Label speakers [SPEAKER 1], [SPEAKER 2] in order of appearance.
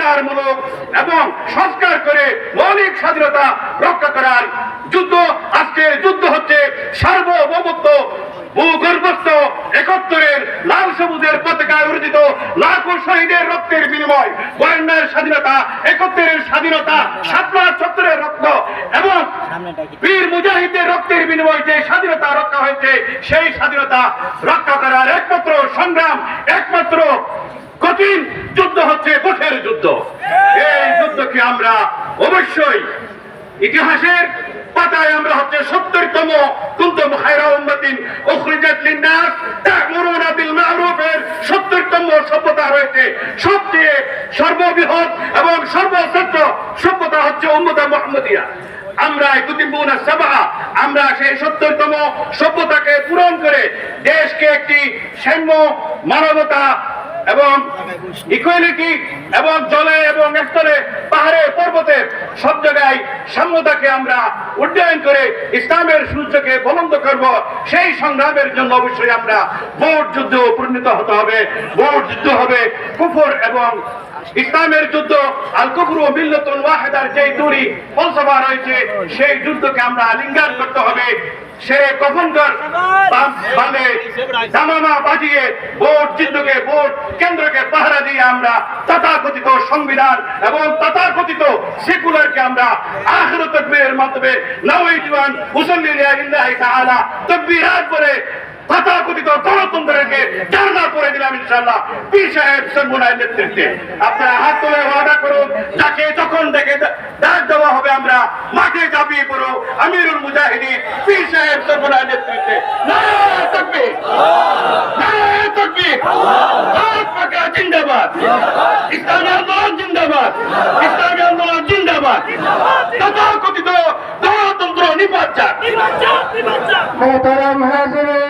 [SPEAKER 1] সংস্কারমূলক এবং সংস্কার করে মৌলিক স্বাধীনতা রক্ষা করার যুদ্ধ। আজকে যুদ্ধ হচ্ছে সার্বভৌমত্ব, ভূগর্ভস্থ 71-এর লাল সবুজের পতাকায় উর্জিত লাখো শহীদের রক্তের বিনিময়, 52-এর স্বাধীনতা, 71-এর স্বাধীনতা, 7/74-এর রক্ত এবং বীর মুজাহিদের রক্তের বিনিময়ে যে স্বাধীনতা রক্ষা হয়েছে, সেই স্বাধীনতা রক্ষা করার একমাত্র সংগ্রাম, একমাত্র কঠিন যুদ্ধ হচ্ছে গোঠের যুদ্ধ। এই যুদ্ধকে আমরা অবশ্যই ইতিহাসের পাতায় আমরা হচ্ছে 70তম কুনতুম খায়রা উম্মাতিন উখরিজাত লিন-নাস তা'মুরুনা বিল মা'রুফের 70তম সভ্যতা রয়েছে। সবচেয়ে সর্ববৃহৎ এবং সর্বশ্রেষ্ঠ সভ্যতা হচ্ছে উম্মতে মুহাম্মাদিয়া। আমরা কুতুবুনা সাবা, আমরা সেই 70তম সভ্যতাকে পূরণ করে দেশকে একটি সাম্য, মানবতা এবং ইকুয়ালিটি এবং জলে এবং স্থলে, পাহাড়ে, পর্বতে সব জায়গায় সাম্যতাকে আমরা উন্নয়ন করে ইসলামের সূর্যকে বলন্দ করব। সেই সংগ্রামের জন্য অবশ্যই আমরা ভোট যুদ্ধ পরিণত হতে হবে। ভোট যুদ্ধ হবে কুফর এবং ইসলামের যুদ্ধ। আল কুফরু মিল্লাতুন ওয়াহিদার যে দুই ফলসফা রয়েছে, সেই যুদ্ধকে আমরা আলিঙ্গন করতে হবে। সে কখনকার বামে দামামা বাজিয়ে ভোট যুদ্ধকে, ভোট কেন্দ্রকে পাহারা দিয়ে আমরা তথাকথিত সংবিধান এবং তথাকথিত সেকুলারকে আমরা আখিরু তাকবীরের মাধ্যমে নাওয়াইতু আন উসাল্লি লিল্লাহি তাআলা তাকবীরাত করে তথাকথিত গণতন্ত্রকে জানা করে দিলাম ইনশাআল্লাহ পীর সাহেব সরমুনার নেতৃত্বে। আপনারা হাত তুলে ওয়াদা করুন, যাকে যখন দেখে ডাক দেওয়া হবে আমরা মাঠে ঝাঁপিয়ে পড়ো। আমিরুল মুজাহিদিন পীর সাহেব সরমুনার নেতৃত্বে নারে তাকবীর, নারে তাকবীর, ভারত পাকা জিন্দাবাদ, ইসলামী আন্দোলন জিন্দাবাদ, ইসলামী আন্দোলন জিন্দাবাদ, তথাকথিত গণতন্ত্র নিপাত যাক।